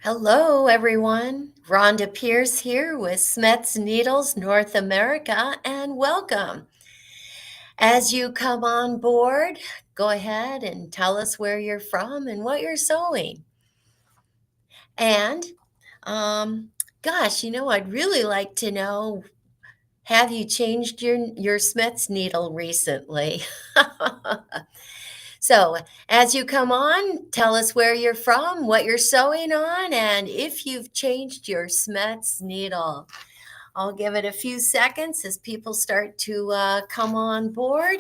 Hello, everyone. Rhonda Pierce here with SCHMETZ Needles North America, and welcome. As you come on board, go ahead and tell us where you're from and what you're sewing. And, um, I'd really like to know, have you changed your SCHMETZ needle recently? So, as you come on, tell us where you're from, what you're sewing on, and if you've changed your SCHMETZ needle. I'll give it a few seconds as people start to come on board.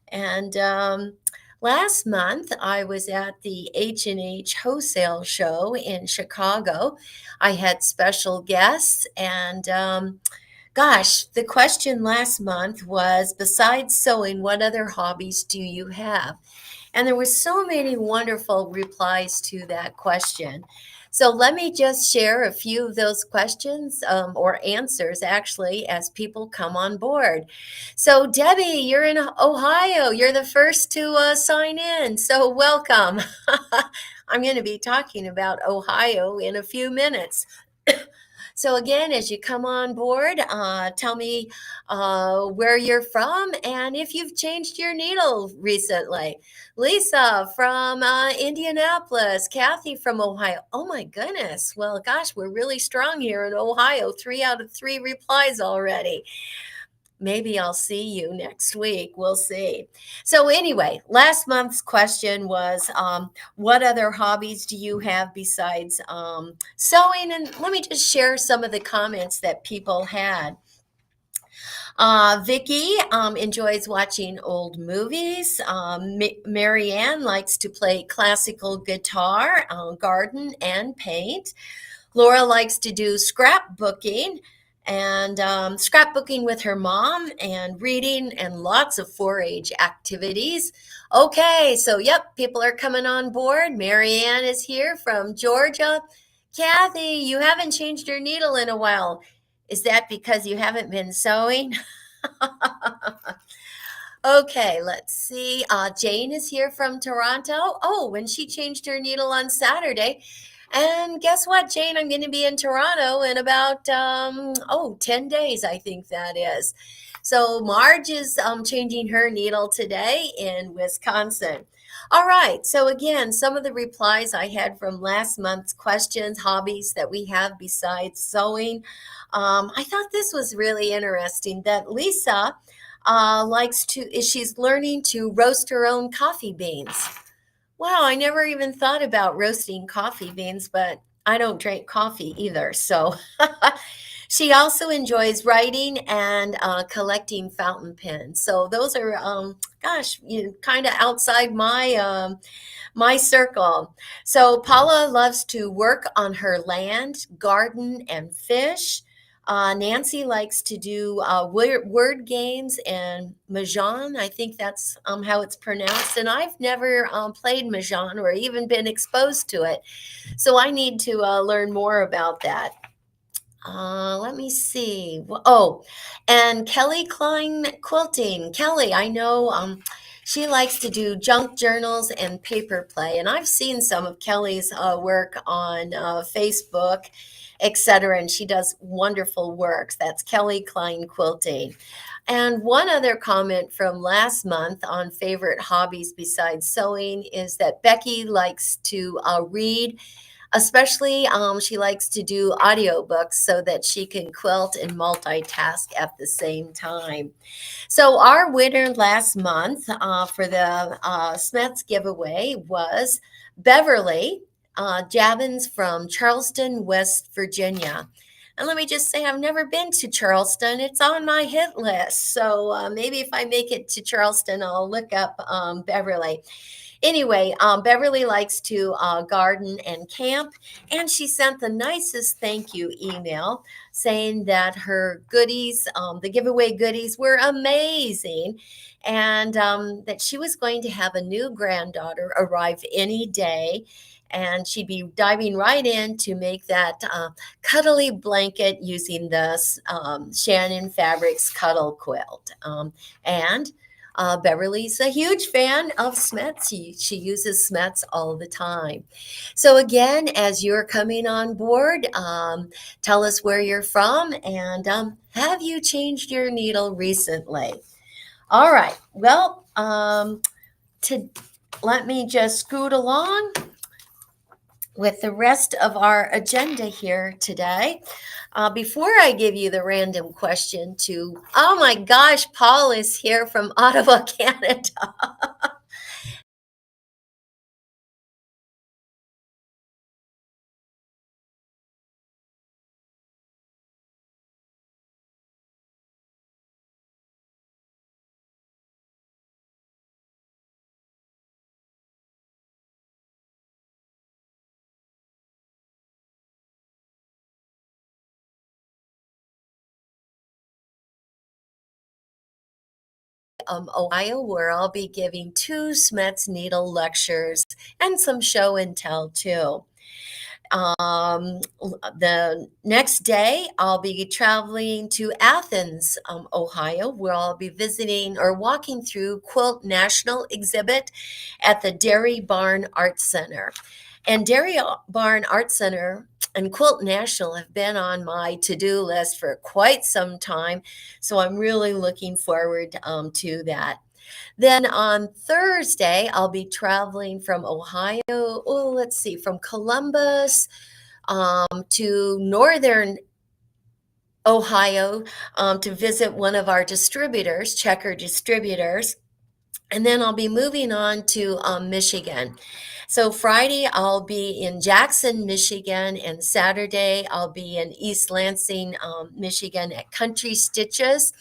And last month, I was at the H&H Wholesale Show in Chicago. I had special guests, and the question last month was, besides sewing, what other hobbies do you have? And there were so many wonderful replies to that question. So let me just share a few of those questions or answers actually as people come on board. So, Debbie, you're in Ohio. You're the first to sign in. So, welcome. I'm going to be talking about Ohio in a few minutes. So again, as you come on board, tell me where you're from and if you've changed your needle recently. Lisa from Indianapolis, Kathy from Ohio. Oh my goodness. Well, gosh, we're really strong here in Ohio. 3 out of 3 replies already. Maybe I'll see you next week. We'll see. So, anyway, last month's question was what other hobbies do you have besides sewing? And let me just share some of the comments that people had. Vicky enjoys watching old movies. Marianne likes to play classical guitar, garden, and paint. Laura likes to do scrapbooking and scrapbooking with her mom and reading and lots of 4-H activities. Okay, so yep, people are coming on board. Marianne is here from Georgia. Kathy, you haven't changed your needle in a while. Is that because you haven't been sewing? Okay, let's see. Jane is here from Toronto. Oh, when she changed her needle on Saturday. And guess what, Jane? I'm going to be in Toronto in about 10 days, I think that is. So Marge is changing her needle today in Wisconsin. All right. So again, some of the replies I had from last month's questions, hobbies that we have besides sewing. I thought this was really interesting that Lisa she's learning to roast her own coffee beans. Wow, I never even thought about roasting coffee beans, but I don't drink coffee either. So she also enjoys writing and collecting fountain pens. So those are, kind of outside my circle. So Paula loves to work on her land, garden, and fish. Nancy likes to do word games and mahjong. I think that's how it's pronounced. And I've never played mahjong or even been exposed to it. So I need to learn more about that. Let me see. Oh, and Kelly Klein quilting. Kelly, I know she likes to do junk journals and paper play. And I've seen some of Kelly's work on Facebook, etc. And she does wonderful works. That's Kelly Klein Quilting. And one other comment from last month on favorite hobbies besides sewing is that Becky likes to read. Especially, she likes to do audiobooks so that she can quilt and multitask at the same time. So our winner last month for the SCHMETZ giveaway was Beverly Javins from Charleston, West Virginia. And let me just say, I've never been to Charleston. It's on my hit list. So maybe if I make it to Charleston, I'll look up Beverly. Anyway, Beverly likes to garden and camp, and she sent the nicest thank you email saying that her goodies, the giveaway goodies, were amazing, and that she was going to have a new granddaughter arrive any day. And she'd be diving right in to make that cuddly blanket using the Shannon Fabrics Cuddle Quilt. And Beverly's a huge fan of SCHMETZ. She uses SCHMETZ all the time. So again, as you're coming on board, tell us where you're from and have you changed your needle recently? All right. Well, to let me just scoot along with the rest of our agenda here today. Before I give you the random question to, oh my gosh, Paul is here from Ottawa, Canada. Ohio, where I'll be giving two SCHMETZ needle lectures and some show and tell too. The next day, I'll be traveling to Athens, Ohio, where I'll be visiting or walking through Quilt National Exhibit at the Dairy Barn Art Center. And Dairy Barn Art Center and Quilt National have been on my to-do list for quite some time, so I'm really looking forward to that. Then on Thursday, I'll be traveling from Ohio. Oh, let's see, from Columbus to northern Ohio to visit one of our distributors, Checker Distributors. And then I'll be moving on to Michigan. So Friday, I'll be in Jackson, Michigan, and Saturday, I'll be in East Lansing, Michigan at Country Stitches,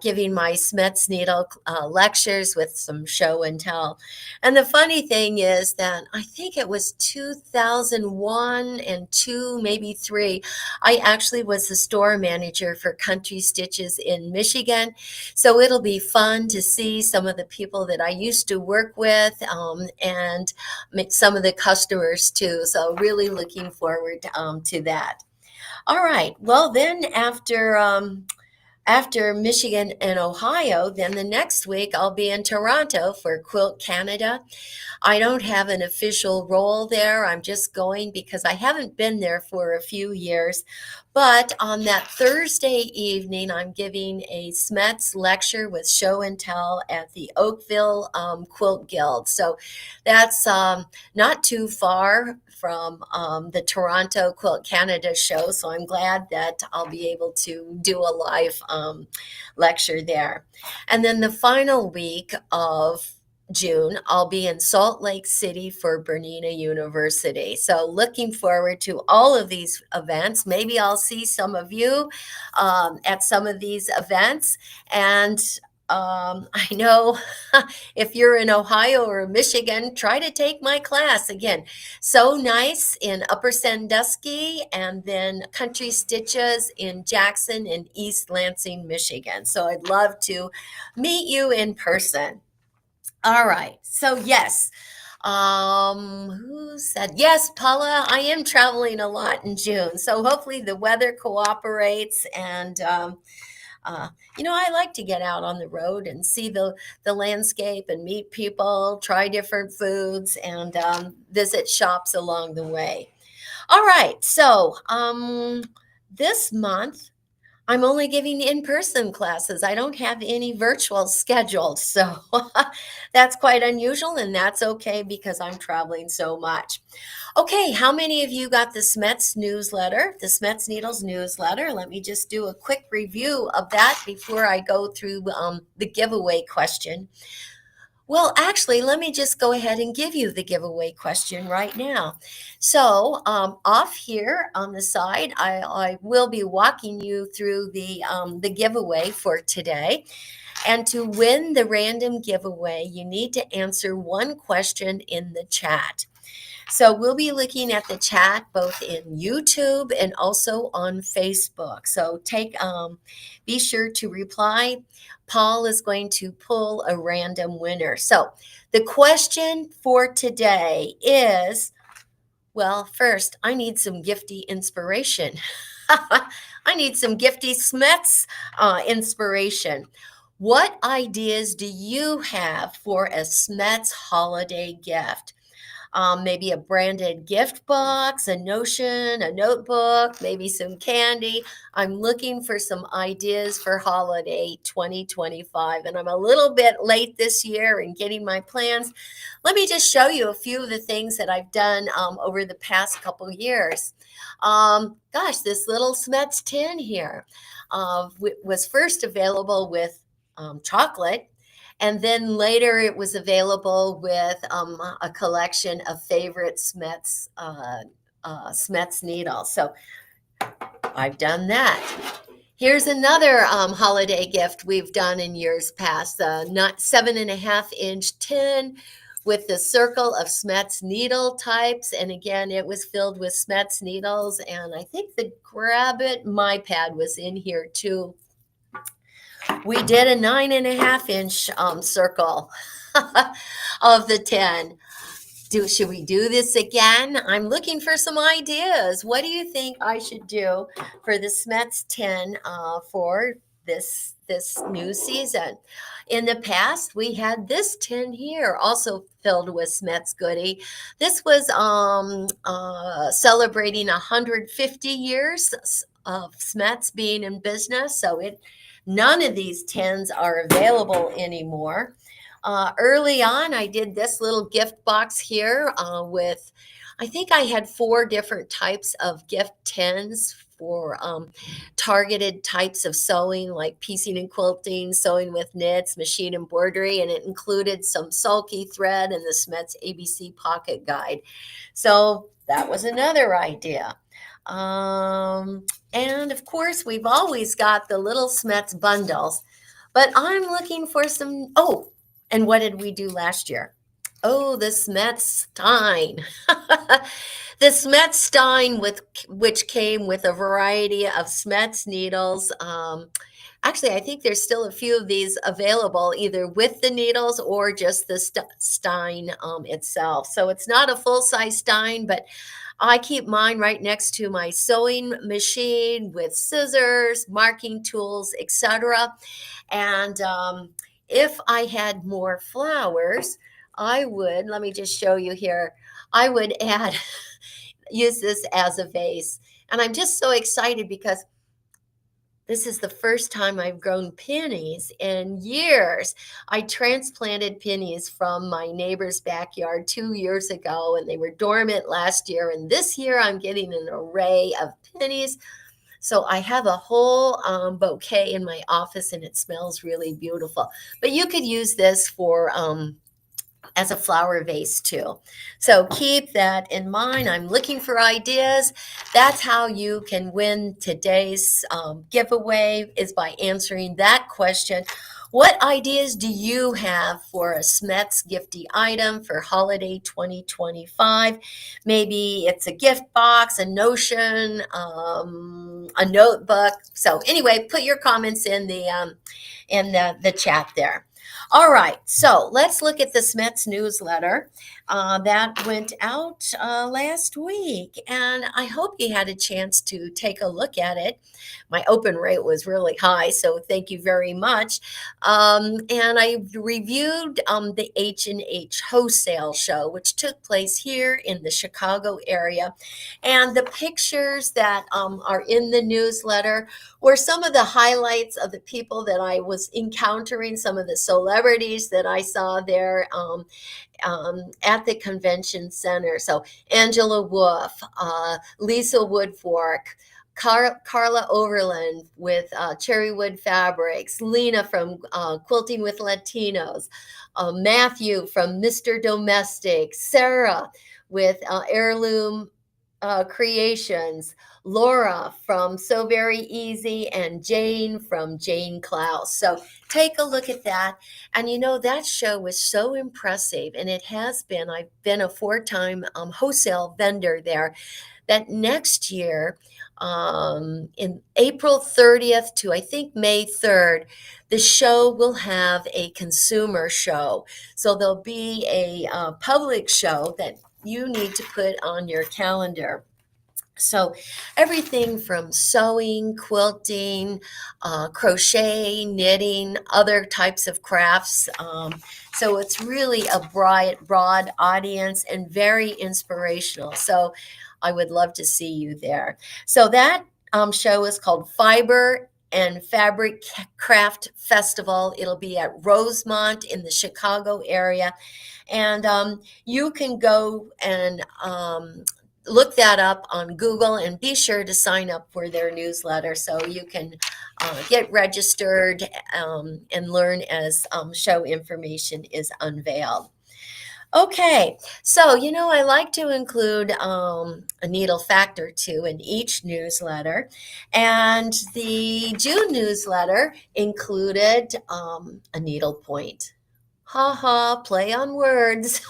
giving my SCHMETZ needle lectures with some show and tell. And the funny thing is that I think it was 2001 and 2, maybe 3, I actually was the store manager for Country Stitches in Michigan. So it'll be fun to see some of the people that I used to work with and some of the customers too. So really looking forward to that. All right. Well, then after Michigan and Ohio, then the next week I'll be in Toronto for Quilt Canada. I don't have an official role there. I'm just going because I haven't been there for a few years. But on that Thursday evening, I'm giving a SCHMETZ lecture with show and tell at the Oakville Quilt Guild. So that's not too far from the Toronto Quilt Canada show. So I'm glad that I'll be able to do a live lecture there. And then the final week of June, I'll be in Salt Lake City for Bernina University. So looking forward to all of these events. Maybe I'll see some of you at some of these events. And I know if you're in Ohio or Michigan, try to take my class. Again, So Nice in Upper Sandusky, and then Country Stitches in Jackson and East Lansing, Michigan. So I'd love to meet you in person. All right. So yes. Who said yes, Paula? I am traveling a lot in June. So hopefully the weather cooperates and I like to get out on the road and see the landscape and meet people, try different foods, and visit shops along the way. All right, so this month I'm only giving in-person classes. I don't have any virtual scheduled, so that's quite unusual, and that's okay because I'm traveling so much. Okay, how many of you got the SCHMETZ newsletter, the SCHMETZ Needles newsletter? Let me just do a quick review of that before I go through the giveaway question. Well, actually, let me just go ahead and give you the giveaway question right now. So off here on the side, I will be walking you through the giveaway for today. And to win the random giveaway, you need to answer one question in the chat. So we'll be looking at the chat both in YouTube and also on Facebook. So be sure to reply. Paul is going to pull a random winner. So the question for today is, well, first, I need some gifty inspiration. I need some gifty SCHMETZ inspiration. What ideas do you have for a SCHMETZ holiday gift? Maybe a branded gift box, a notion, a notebook, maybe some candy. I'm looking for some ideas for holiday 2025, and I'm a little bit late this year in getting my plans. Let me just show you a few of the things that I've done over the past couple years. Gosh, this little SCHMETZ tin here was first available with chocolate, and then later it was available with a collection of favorite SCHMETZ needles. So I've done that. Here's another holiday gift we've done in years past, the not 7.5-inch tin with the circle of SCHMETZ needle types. And again, it was filled with SCHMETZ needles. And I think the Grab It My Pad was in here too. We did a 9.5-inch circle of the 10. Should we do this again? I'm looking for some ideas. What do you think I should do for the SCHMETZ 10 for this new season? In the past, we had this tin here, also filled with SCHMETZ goodie. This was celebrating 150 years of SCHMETZ being in business, so none of these tins are available anymore. Early on, I did this little gift box here with, I think I had 4 different types of gift tins for targeted types of sewing, like piecing and quilting, sewing with knits, machine embroidery, and it included some sulky thread and the SCHMETZ ABC Pocket Guide. So that was another idea. And of course, we've always got the little SCHMETZ bundles, but I'm looking for some, and what did we do last year? Oh, the SCHMETZ Stein. The SCHMETZ Stein, which came with a variety of SCHMETZ needles. Actually, I think there's still a few of these available, either with the needles or just the Stein itself. So it's not a full-size Stein, but I keep mine right next to my sewing machine with scissors, marking tools, etc. And if I had more flowers, I would, let me just show you here, I would use this as a vase. And I'm just so excited because this is the first time I've grown peonies in years. I transplanted peonies from my neighbor's backyard 2 years ago, and they were dormant last year. And this year I'm getting an array of peonies. So I have a whole bouquet in my office, and it smells really beautiful. But you could use this for as a flower vase too. So keep that in mind. I'm looking for ideas. That's how you can win today's giveaway, is by answering that question. What ideas do you have for a SCHMETZ gifty item for holiday 2025? Maybe it's a gift box, a notion, a notebook. So anyway, put your comments in the chat there. All right, so let's look at the SCHMETZ newsletter that went out last week, and I hope you had a chance to take a look at it. My open rate was really high, so thank you very much. And I reviewed the H&H Wholesale Show, which took place here in the Chicago area, and the pictures that are in the newsletter were some of the highlights of the people that I was encountering, some of the celebrities that I saw there at the convention center. So Angela Wolf, Lisa Woodfork, Carla Overland with Cherrywood Fabrics, Lena from Quilting with Latinos, Matthew from Mr. Domestic, Sarah with Heirloom Creations, Laura from So Very Easy, and Jane from Jane Klaus. So take a look at that. And you know, that show was so impressive, and it has been. I've been a 4-time wholesale vendor there. That next year, in April 30th to I think May 3rd, the show will have a consumer show. So there'll be a public show that you need to put on your calendar. So everything from sewing, quilting, crochet, knitting, other types of crafts. So it's really a broad audience and very inspirational. So I would love to see you there. So that show is called Fiber and Fabric Craft Festival. It'll be at Rosemont in the Chicago area. And you can go and look that up on Google and be sure to sign up for their newsletter so you can get registered and learn as show information is unveiled. Okay, so I like to include a needle fact or two in each newsletter, and the June newsletter included a needle point. Ha ha, play on words.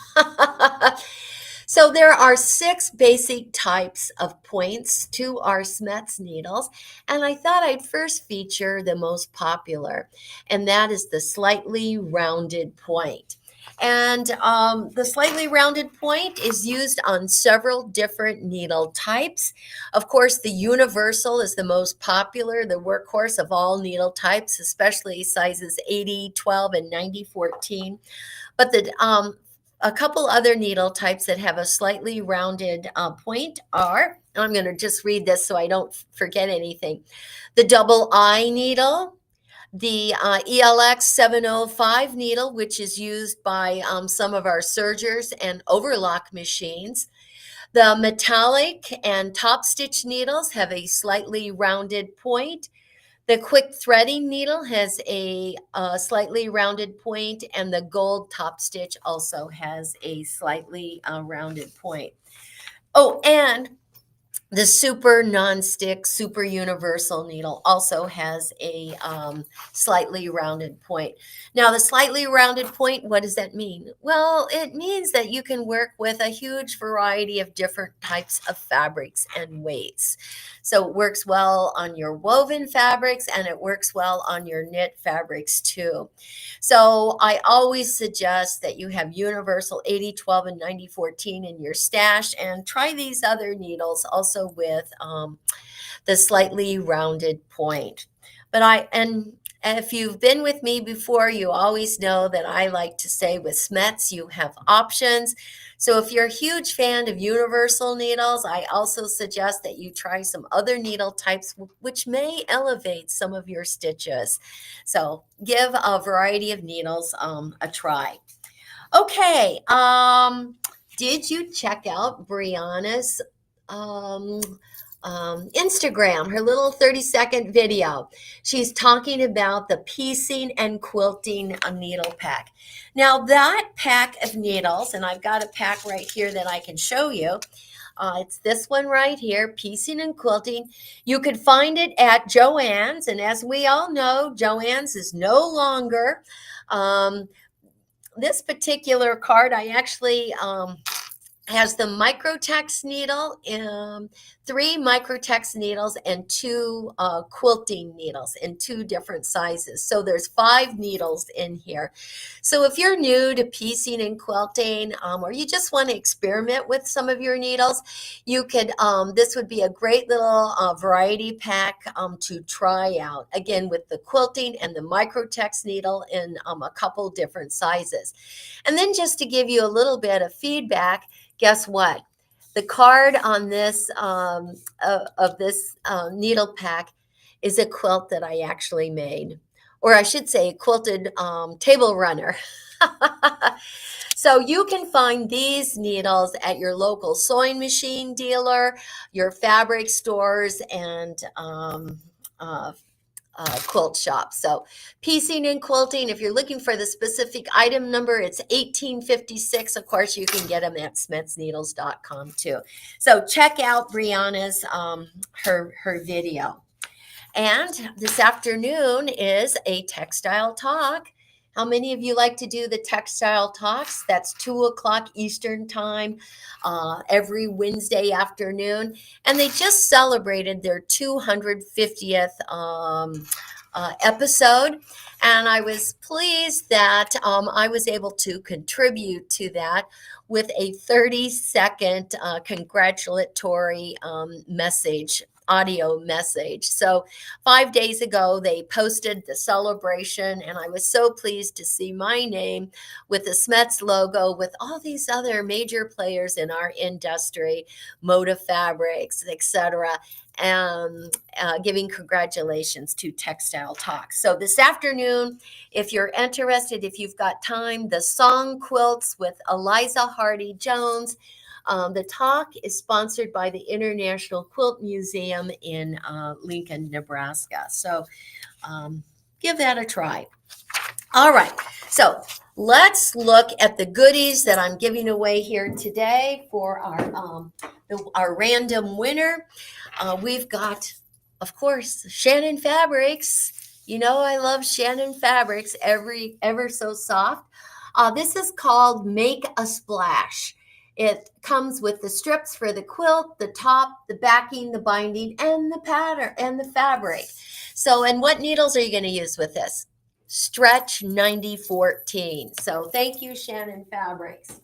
So there are 6 basic types of points to our SCHMETZ needles, and I thought I'd first feature the most popular, and that is the slightly rounded point. And the slightly rounded point is used on several different needle types. Of course, the universal is the most popular, the workhorse of all needle types, especially sizes 80, 12, and 90, 14. But a couple other needle types that have a slightly rounded point are, and I'm going to just read this so I don't forget anything, the double I needle, the ELX 705 needle, which is used by some of our sergers and overlock machines. The metallic and top stitch needles have a slightly rounded point. The quick threading needle has a slightly rounded point, and the gold top stitch also has a slightly rounded point. Oh, and the super non-stick, super universal needle also has a slightly rounded point. Now, the slightly rounded point, what does that mean? Well, it means that you can work with a huge variety of different types of fabrics and weights. So it works well on your woven fabrics, and it works well on your knit fabrics too. So I always suggest that you have universal 80, 12, and 90, 14 in your stash, and try these other needles also with the slightly rounded point. And if you've been with me before, you always know that I like to say with SCHMETZ, you have options. So if you're a huge fan of universal needles, I also suggest that you try some other needle types, which may elevate some of your stitches. So give a variety of needles a try. Okay, did you check out Brianna's Instagram, her little 30-second video? She's talking about the piecing and quilting needle pack. Now that pack of needles, and I've got a pack right here that I can show you. It's this one right here, Piecing and Quilting. You could find it at Joann's, and as we all know, Joann's is no longer. This particular card, I actually has the microtex needle, 3 microtex needles, and 2 quilting needles in 2 different sizes. So there's 5 needles in here. So if you're new to piecing and quilting, or you just want to experiment with some of your needles, you could, this would be a great little variety pack to try out. Again, with the quilting and the microtex needle in a couple different sizes. And then just to give you a little bit of feedback, guess what? The card on this of this needle pack is a quilt that I actually made, or I should say, a quilted table runner. So you can find these needles at your local sewing machine dealer, your fabric stores, and quilt shop. So piecing and quilting, if you're looking for the specific item number, it's 1856. Of course, you can get them at smetsneedles.com too. So check out Brianna's her video. And this afternoon is a textile talk. How many of you like to do the textile talks? That's 2:00 Eastern time every Wednesday afternoon. And they just celebrated their 250th episode. And I was pleased that I was able to contribute to that with a 30-second congratulatory message, audio message. So 5 days ago, they posted the celebration, and I was so pleased to see my name with the SCHMETZ logo with all these other major players in our industry, Moda Fabrics, etc., and giving congratulations to Textile Talk. So this afternoon, if you're interested, if you've got time, the Song Quilts with Eliza Hardy Jones. The talk is sponsored by the International Quilt Museum in Lincoln, Nebraska. So give that a try. All right, so let's look at the goodies that I'm giving away here today for our random winner. We've got, of course, Shannon Fabrics. You know I love Shannon Fabrics, ever so soft. This is called Make a Splash. It comes with the strips for the quilt, the top, the backing, the binding, and the pattern and the fabric. So, and what needles are you going to use with this? Stretch 9014. So thank you, Shannon Fabrics.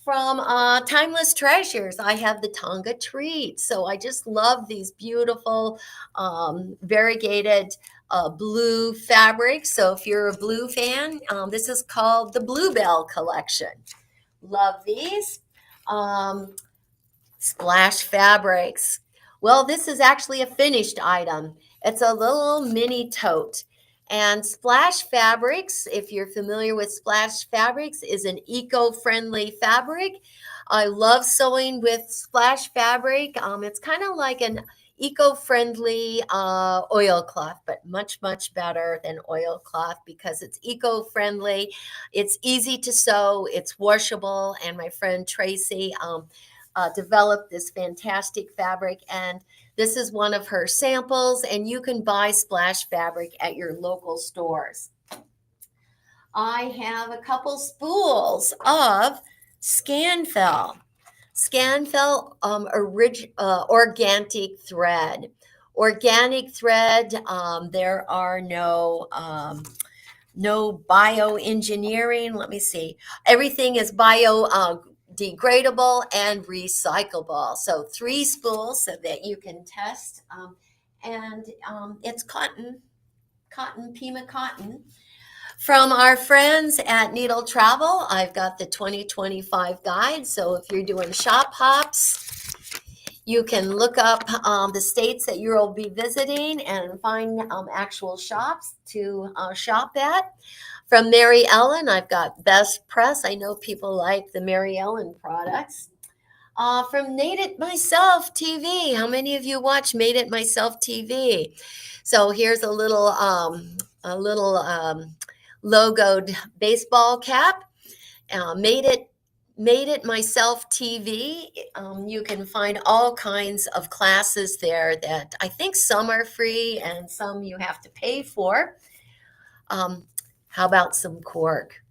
From Timeless Treasures, I have the Tonga Treat. So I just love these beautiful variegated blue fabrics. So if you're a blue fan, this is called the Bluebell Collection. Love these. Splash Fabrics. Well, this is actually a finished item. It's a little mini tote. And Splash Fabrics, if you're familiar with Splash Fabrics, is an eco-friendly fabric. I love sewing with Splash Fabric. It's kind of like an eco-friendly oilcloth, but much, much better than oilcloth because it's eco-friendly. It's easy to sew. It's washable. And my friend Tracy developed this fantastic fabric, and this is one of her samples, and you can buy Splash Fabric at your local stores. I have a couple spools of Scanfell. Scanfell organic thread. Organic thread, there are no bioengineering. Let me see. Everything is biodegradable and recyclable. So 3 spools so that you can test. It's cotton, Pima cotton. From our friends at Needle Travel, I've got the 2025 guide. So if you're doing shop hops, you can look up the states that you'll be visiting and find actual shops to shop at. From Mary Ellen, I've got Best Press. I know people like the Mary Ellen products. From Made It Myself TV. How many of you watch Made It Myself TV? So here's a little logoed baseball cap. Made It Myself TV. You can find all kinds of classes there that I think some are free and some you have to pay for. How about some cork?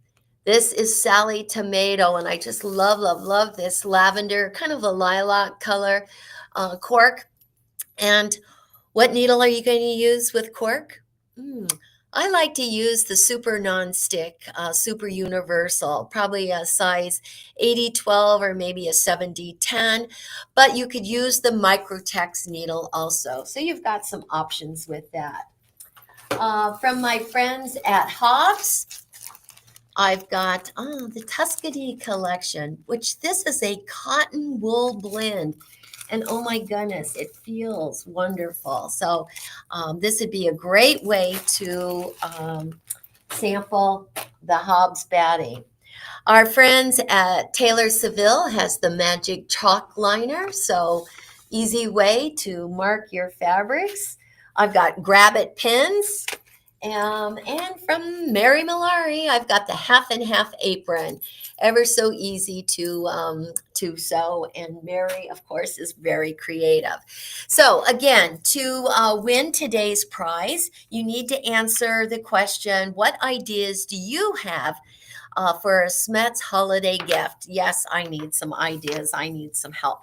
This is Sally Tomato, and I just love this lavender, kind of a lilac color cork. And what needle are you going to use with cork? I like to use the Super Nonstick, Super Universal, probably a size 80-12 or maybe a 70-10, but you could use the Microtex needle also. So you've got some options with that. From my friends at Hobbs, I've got the Tuscany collection, which this is a cotton wool blend. And oh my goodness, it feels wonderful. So this would be a great way to sample the Hobbs batting. Our friends at Taylor Seville has the Magic Chalk Liner. So easy way to mark your fabrics. I've got Grab It pins. And from Mary Malari, I've got the Half and Half apron. Ever so easy to sew, and Mary, of course, is very creative. So again, to win today's prize, you need to answer the question, what ideas do you have for a SCHMETZ holiday gift? Yes, I need some ideas. I need some help.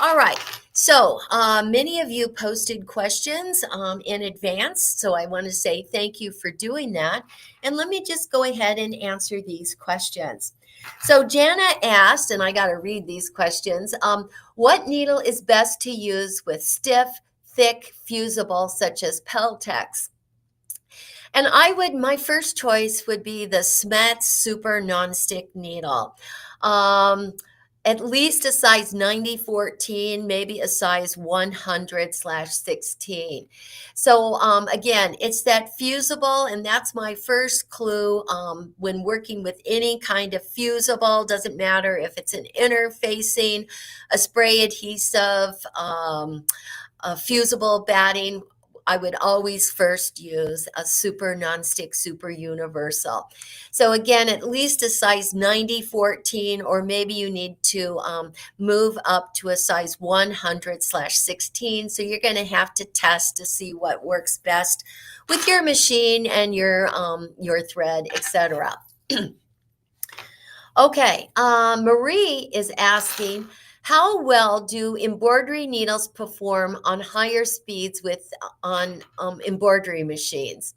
All right, So many of you posted questions in advance, so I want to say thank you for doing that. And let me just go ahead and answer these questions. So Jana asked, and I got to read these questions, what needle is best to use with stiff, thick, fusible, such as Peltex? And my first choice would be the SCHMETZ Super Nonstick Needle. Um, at least a size 90/14, maybe a size 100/16. So again, it's that fusible, and that's my first clue when working with any kind of fusible. Doesn't matter if it's an interfacing, a spray adhesive, a fusible batting. I would always first use a super nonstick, super universal. So again, at least a size 90/14, or maybe you need to move up to a size 100/16. So you're going to have to test to see what works best with your machine and your thread, etc. Okay, Marie is asking, how well do embroidery needles perform on higher speeds on embroidery machines?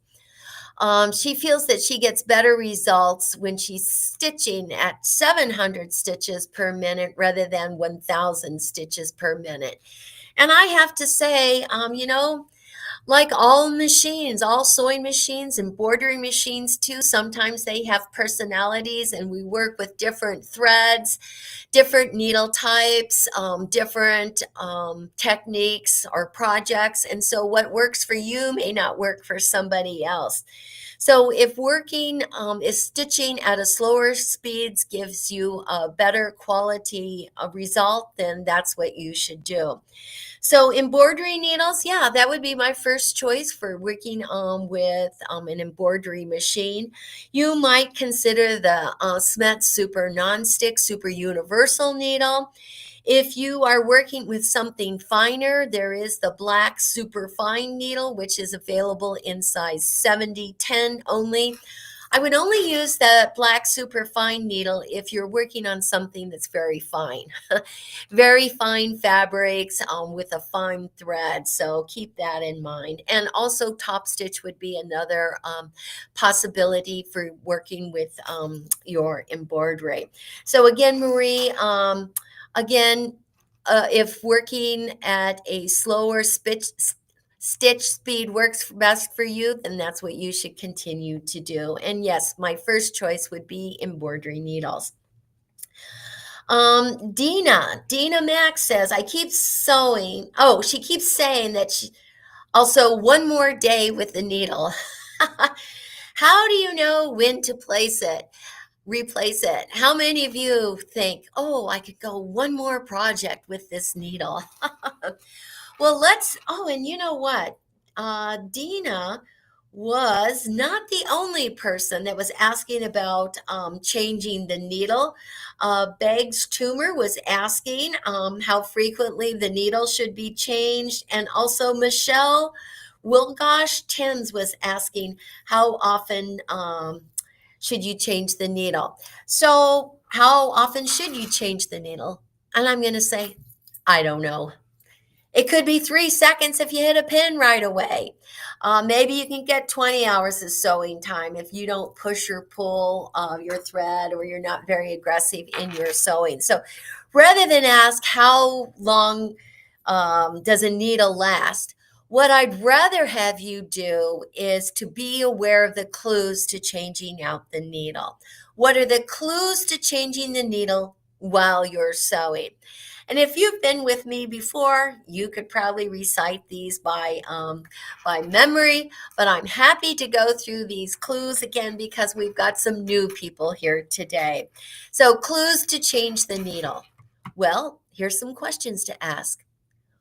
She feels that she gets better results when she's stitching at 700 stitches per minute rather than 1,000 stitches per minute. And I have to say, like all machines, all sewing machines, embroidery machines too, sometimes they have personalities, and we work with different threads, different needle types, different techniques or projects. And so what works for you may not work for somebody else. So if is stitching at a slower speeds gives you a better quality result, then that's what you should do. So embroidery needles, yeah, that would be my first choice for working with an embroidery machine. You might consider the SCHMETZ Super Nonstick Super Universal Needle. If you are working with something finer, there is the black super fine needle, which is available in size 70/10 only. I would only use the black super fine needle if you're working on something that's very fine, very fine fabrics with a fine thread. So keep that in mind. And also top stitch would be another possibility for working with your embroidery. So again, Marie, if working at a slower stitch speed works best for you, then that's what you should continue to do. And yes, my first choice would be embroidery needles. Dina Max says, I keep sewing. Oh, she keeps saying that she also one more day with the needle. How do you know when to replace it? How many of you think, oh, I could go one more project with this needle? Well, and you know what? Dina was not the only person that was asking about changing the needle. Beggs Tumor was asking how frequently the needle should be changed. And also Michelle Wilgosh Tins was asking how often should you change the needle. So how often should you change the needle? And I'm going to say, I don't know. It could be 3 seconds if you hit a pin right away. Maybe you can get 20 hours of sewing time if you don't push or pull your thread, or you're not very aggressive in your sewing. So rather than ask how long does a needle last, what I'd rather have you do is to be aware of the clues to changing out the needle. What are the clues to changing the needle while you're sewing? And if you've been with me before, you could probably recite these by memory, but I'm happy to go through these clues again because we've got some new people here today. So clues to change the needle. Well, here's some questions to ask.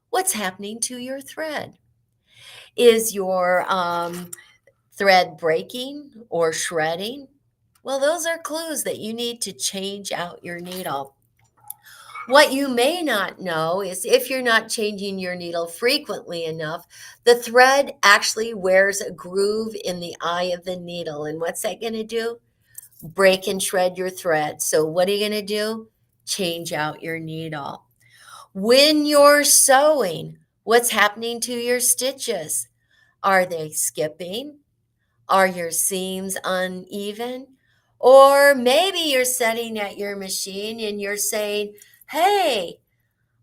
What's happening to your thread? Is your thread breaking or shredding? Well, those are clues that you need to change out your needle. What you may not know is if you're not changing your needle frequently enough, the thread actually wears a groove in the eye of the needle. And what's that going to do? Break and shred your thread. So what are you going to do? Change out your needle. When you're sewing, what's happening to your stitches? Are they skipping? Are your seams uneven? Or maybe you're sitting at your machine and you're saying, hey,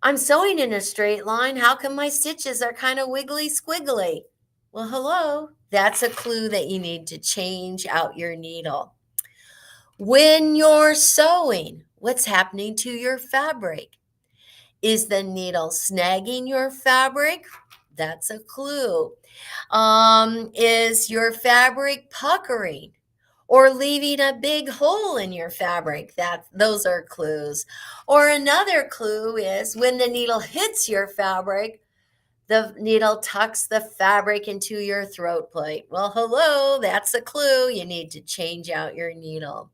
I'm sewing in a straight line. How come my stitches are kind of wiggly squiggly? Well, hello. That's a clue that you need to change out your needle. When you're sewing, what's happening to your fabric? Is the needle snagging your fabric? That's a clue. Is your fabric puckering or leaving a big hole in your fabric? Those are clues. Or another clue is when the needle hits your fabric, the needle tucks the fabric into your throat plate. Well, hello, that's a clue. You need to change out your needle.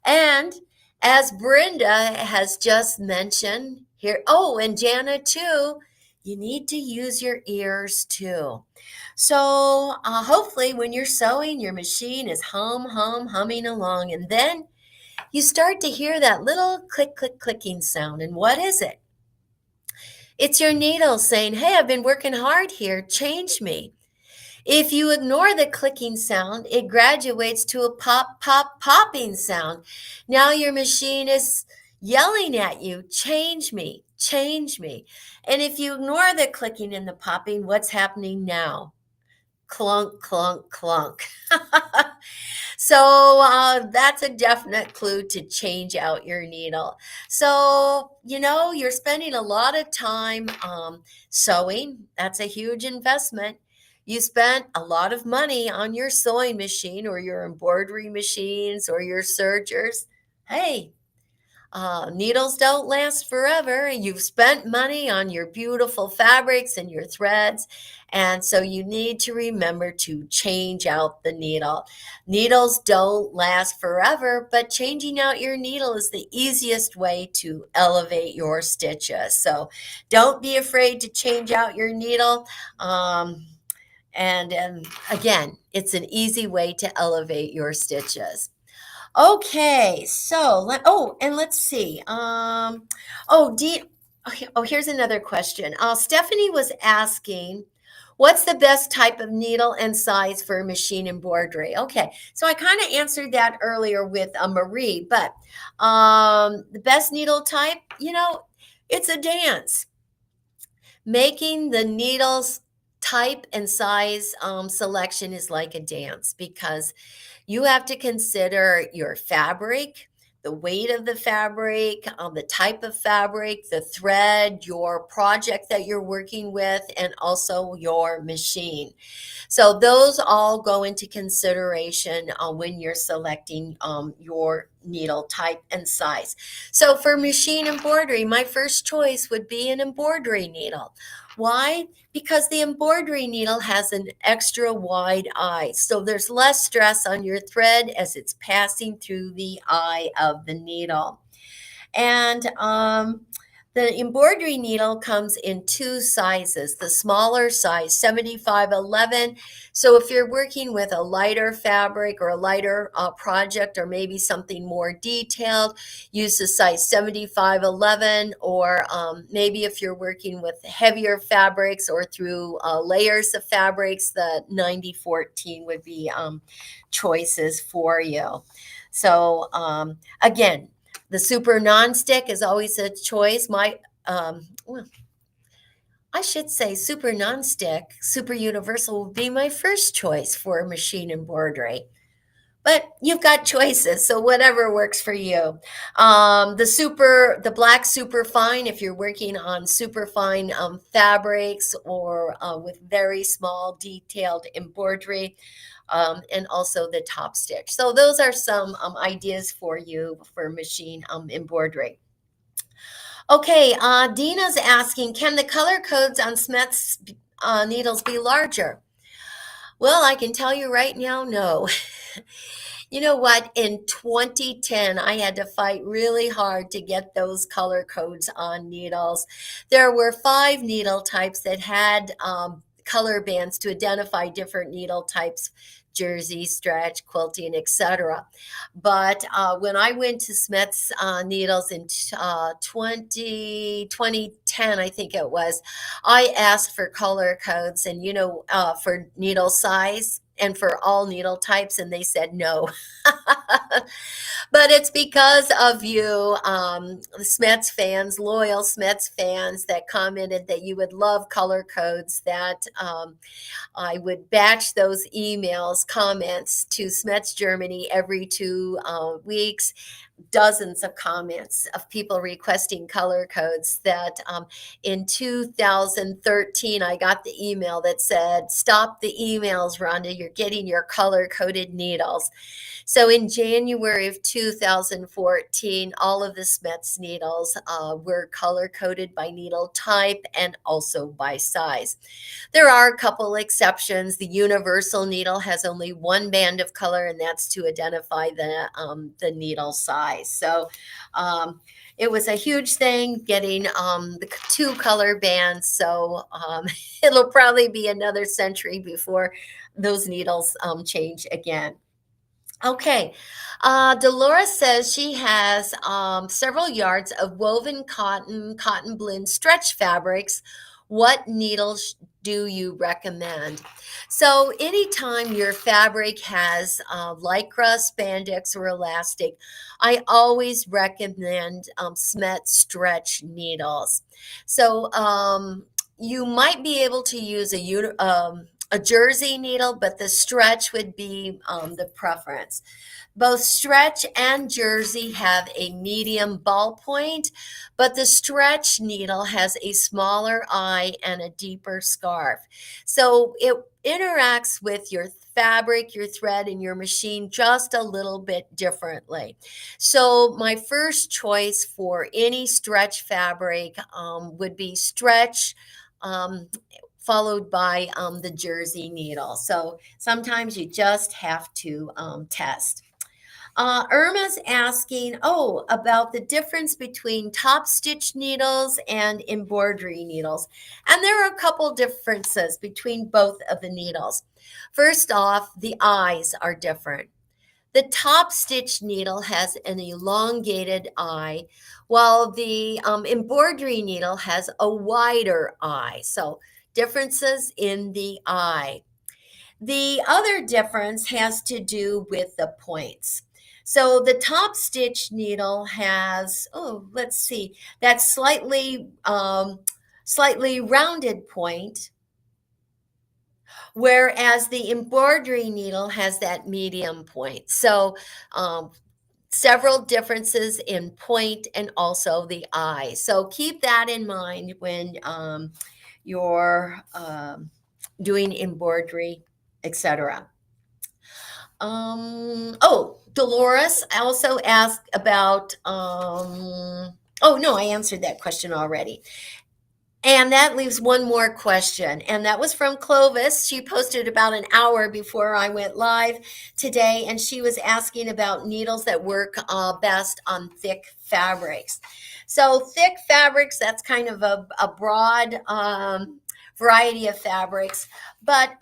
And as Brenda has just mentioned here, oh, and Jana too, you need to use your ears too. So hopefully when you're sewing, your machine is humming along. And then you start to hear that little clicking sound. And what is it? It's your needle saying, hey, I've been working hard here. Change me. If you ignore the clicking sound, it graduates to a popping sound. Now your machine is yelling at you, change me, change me. And if you ignore the clicking and the popping, what's happening now? Clunk, clunk, clunk. So that's a definite clue to change out your needle. So, you're spending a lot of time sewing. That's a huge investment. You spent a lot of money on your sewing machine or your embroidery machines or your sergers. Hey, needles don't last forever. You've spent money on your beautiful fabrics and your threads. And so you need to remember to change out the needle. Needles don't last forever, but changing out your needle is the easiest way to elevate your stitches. So don't be afraid to change out your needle. And again, it's an easy way to elevate your stitches. Okay, so let's see. Here's another question. Stephanie was asking, what's the best type of needle and size for machine embroidery? Okay, so I kind of answered that earlier with Marie, but the best needle type, it's a dance. Making the needles type and size selection is like a dance because you have to consider your fabric, the weight of the fabric, the type of fabric, the thread, your project that you're working with, and also your machine. So those all go into consideration when you're selecting your needle type and size. So for machine embroidery, my first choice would be an embroidery needle. Why? Because the embroidery needle has an extra wide eye. So there's less stress on your thread as it's passing through the eye of the needle. And the embroidery needle comes in two sizes, the smaller size, 7511. So if you're working with a lighter fabric or a lighter project or maybe something more detailed, use the size 7511. Or maybe if you're working with heavier fabrics or through layers of fabrics, the 9014 would be choices for you. So again, the super nonstick is always a choice. I should say super nonstick, super universal would be my first choice for machine embroidery. But you've got choices, so whatever works for you. The black super fine, if you're working on super fine fabrics or with very small detailed embroidery. And also the top stitch. So those are some ideas for you for machine embroidery. Okay, Dina's asking, can the color codes on SCHMETZ needles be larger? Well, I can tell you right now, no. You know what? In 2010, I had to fight really hard to get those color codes on needles. There were 5 needle types that had color bands to identify different needle types jersey, stretch, quilting, etc. But when I went to SCHMETZ needles in 2010, I think it was, I asked for color codes and, for needle size and for all needle types, and they said no. But it's because of you, the SCHMETZ fans, loyal SCHMETZ fans that commented that you would love color codes, that I would batch those emails, comments to SCHMETZ Germany every 2 weeks, dozens of comments of people requesting color codes. That in 2013, I got the email that said, "Stop the emails, Rhonda, you're getting your color coded needles." So in January of 2014, all of the SCHMETZ needles were color coded by needle type and also by size. There are a couple exceptions. The universal needle has only one band of color, and that's to identify the needle size. So it was a huge thing getting the 2 color bands. So it'll probably be another century before those needles change again. Okay. Dolores says she has several yards of woven cotton blend stretch fabrics. What needles do you recommend? So anytime your fabric has lycra, spandex, or elastic, I always recommend SCHMETZ stretch needles. So you might be able to use a jersey needle, but the stretch would be the preference. Both stretch and jersey have a medium ballpoint, but the stretch needle has a smaller eye and a deeper scarf. So it interacts with your fabric, your thread, and your machine just a little bit differently. So my first choice for any stretch fabric would be stretch. Followed by the jersey needle. So sometimes you just have to test. Irma's asking, about the difference between top stitch needles and embroidery needles. And there are a couple differences between both of the needles. First off, the eyes are different. The top stitch needle has an elongated eye, while the embroidery needle has a wider eye. So differences in the eye. The other difference has to do with the points. So the top stitch needle has, let's see, that slightly rounded point, whereas the embroidery needle has that medium point. So several differences in point and also the eye. So keep that in mind when you're doing embroidery, etc. Dolores also asked about, no, I answered that question already. And that leaves one more question, and that was from Clovis. She posted about an hour before I went live today, and she was asking about needles that work best on thick fabrics. So thick fabrics, that's kind of a broad variety of fabrics, but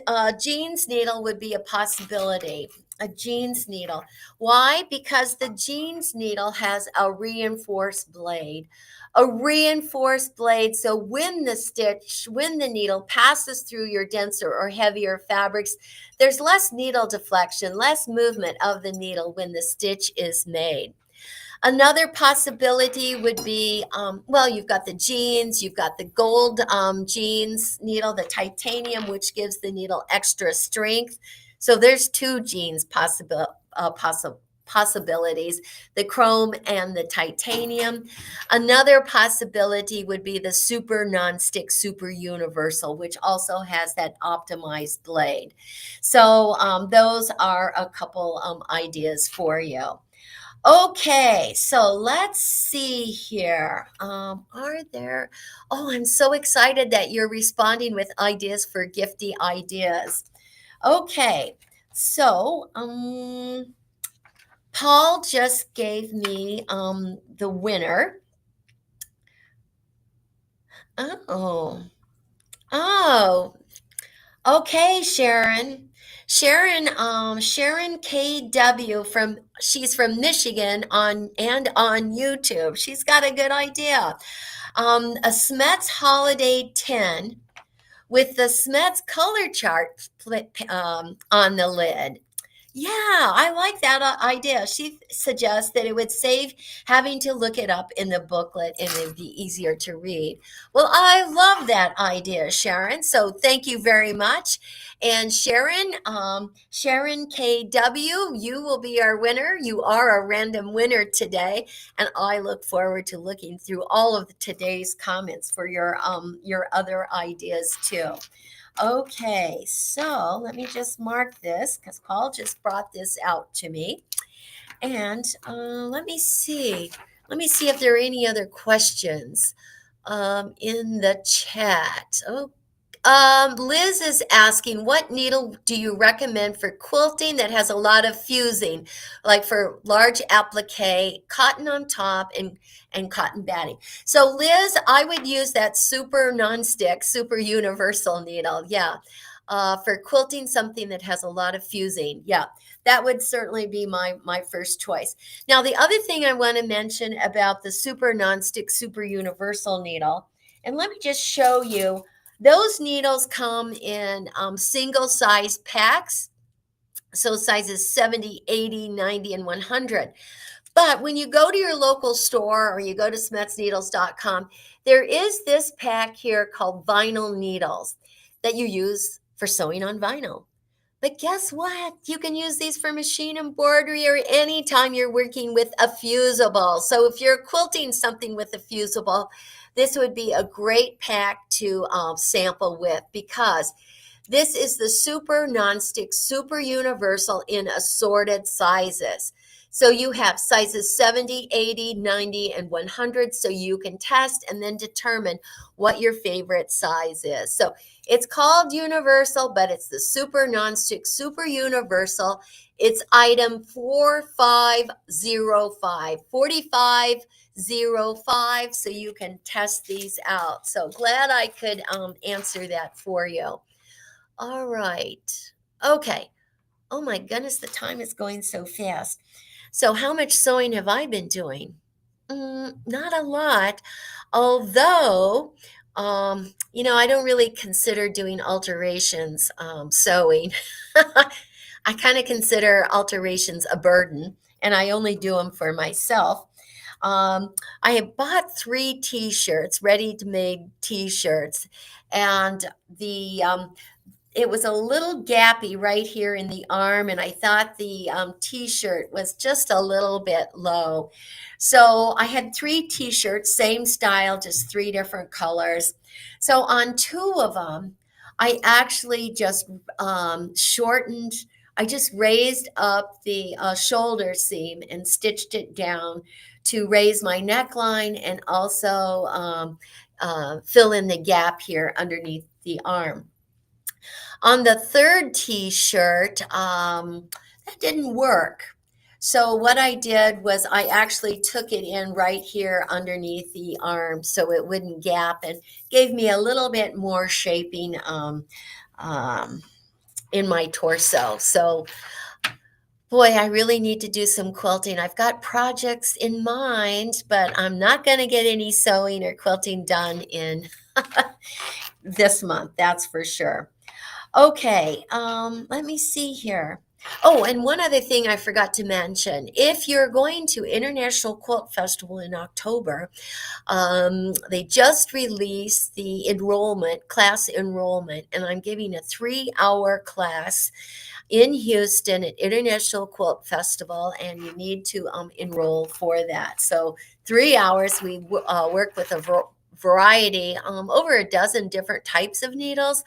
a jeans needle would be a possibility. A jeans needle. Why? Because the jeans needle has a reinforced blade. A reinforced blade, so when the needle passes through your denser or heavier fabrics, there's less needle deflection, less movement of the needle when the stitch is made. Another possibility would be, you've got the jeans, you've got the gold jeans needle, the titanium, which gives the needle extra strength. So there's 2 jeans possibilities, the chrome and the titanium. Another possibility would be the super nonstick, super universal, which also has that optimized blade. So those are a couple ideas for you. Okay, so let's see here. I'm so excited that you're responding with ideas for gifty ideas. Okay, so Paul just gave me the winner. Oh, Okay, Sharon. Sharon KW she's from Michigan on YouTube. She's got a good idea. A SCHMETZ Holiday 10 with the SCHMETZ color chart on the lid. Yeah, I like that idea. She suggests that it would save having to look it up in the booklet and it would be easier to read. Well, I love that idea, Sharon. So thank you very much. And Sharon KW, you will be our winner. You are a random winner today. And I look forward to looking through all of today's comments for your other ideas too. Okay, so let me just mark this because Paul just brought this out to me. And let me see. Let me see if there are any other questions in the chat. Oh, Liz is asking, what needle do you recommend for quilting that has a lot of fusing, like for large applique, cotton on top, and cotton batting? So, Liz, I would use that super nonstick, super universal needle. Yeah. For quilting something that has a lot of fusing. Yeah, that would certainly be my first choice. Now, the other thing I want to mention about the super nonstick, super universal needle, and let me just show you those needles come in single size packs, so sizes 70, 80, 90, and 100. But when you go to your local store or you go to smetsneedles.com, there is this pack here called vinyl needles that you use for sewing on vinyl. But guess what? You can use these for machine embroidery or anytime you're working with a fusible. So if you're quilting something with a fusible, this would be a great pack to sample with because this is the super nonstick, super universal in assorted sizes. So you have sizes 70, 80, 90, and 100. So you can test and then determine what your favorite size is. So it's called universal, but it's the super nonstick, super universal. It's item 4505, 4505. So you can test these out. So glad I could answer that for you. All right. Okay. Oh my goodness, the time is going so fast. So, how much sewing have I been doing? Not a lot, although, I don't really consider doing alterations sewing. I kind of consider alterations a burden, and I only do them for myself. I have bought 3 T-shirts, ready-to-made T-shirts, and it was a little gappy right here in the arm, and I thought the T-shirt was just a little bit low. So I had 3 T-shirts, same style, just 3 different colors. So on 2 of them, I actually just shortened. I just raised up the shoulder seam and stitched it down to raise my neckline and also fill in the gap here underneath the arm. On the third T-shirt, that didn't work. So what I did was I actually took it in right here underneath the arm so it wouldn't gap and gave me a little bit more shaping um, in my torso. So boy, I really need to do some quilting. I've got projects in mind, but I'm not going to get any sewing or quilting done in this month, that's for sure. Okay, let me see here. Oh, and one other thing I forgot to mention. If you're going to International Quilt Festival in October, they just released the class enrollment, and I'm giving a 3-hour class in Houston at International Quilt Festival, and you need to enroll for that. So 3 hours, we work with a variety, over a dozen different types of needles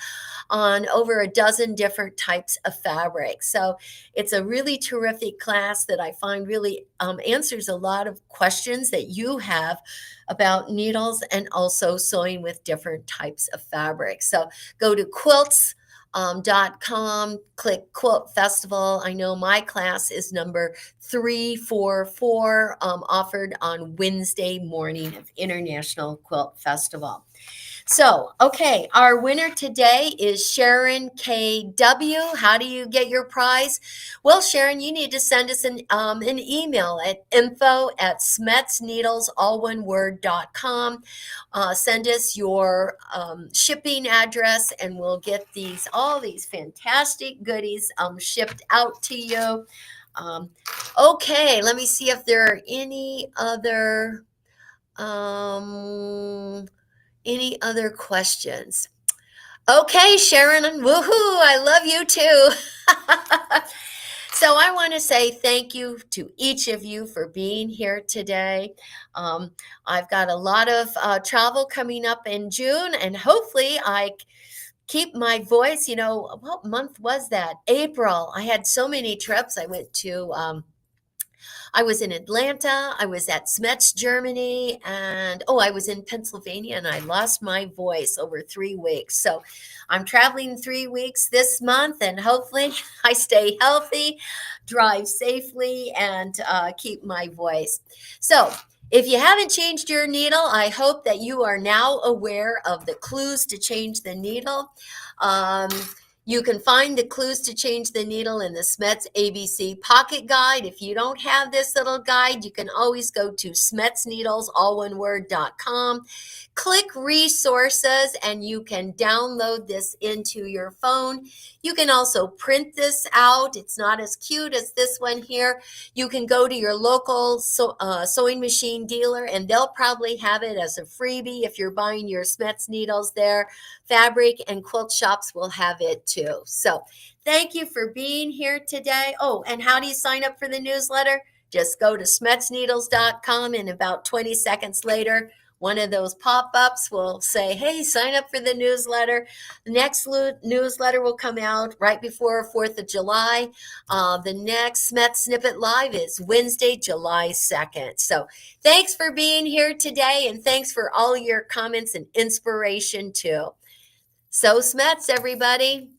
on over a dozen different types of fabric. So it's a really terrific class that I find really answers a lot of questions that you have about needles and also sewing with different types of fabric. So go to quilts .com, click Quilt Festival. I know my class is number 344, offered on Wednesday morning of International Quilt Festival. So, okay, our winner today is Sharon KW. How do you get your prize? Well, Sharon, you need to send us an email at info@smetsneedles, all one word.com. Send us your shipping address, and we'll get all these fantastic goodies shipped out to you. Okay, let me see if there are any other questions. Okay, Sharon, woohoo, I love you too. So I want to say thank you to each of you for being here today. I've got a lot of travel coming up in June, and hopefully I keep my voice. What month was that? April. I had so many trips. I was in Atlanta, I was at SCHMETZ, Germany, and I was in Pennsylvania, and I lost my voice over 3 weeks. So I'm traveling 3 weeks this month, and hopefully I stay healthy, drive safely, and keep my voice. So if you haven't changed your needle, I hope that you are now aware of the clues to change the needle. You can find the clues to change the needle in the SCHMETZ ABC Pocket Guide. If you don't have this little guide, you can always go to SCHMETZneedles, all one word.com. Click resources, and you can download this into your phone. You can also print this out. It's not as cute as this one here. You can go to your local sewing machine dealer, and they'll probably have it as a freebie if you're buying your SCHMETZ needles there. Fabric and quilt shops will have it too. So thank you for being here today. Oh, and how do you sign up for the newsletter? Just go to smetsneedles.com, and about 20 seconds later, one of those pop-ups will say, hey, sign up for the newsletter. The next newsletter will come out right before 4th of July. The next SCHMETZ Snippet Live is Wednesday, July 2nd. So thanks for being here today, and thanks for all your comments and inspiration too. So SCHMETZ, everybody.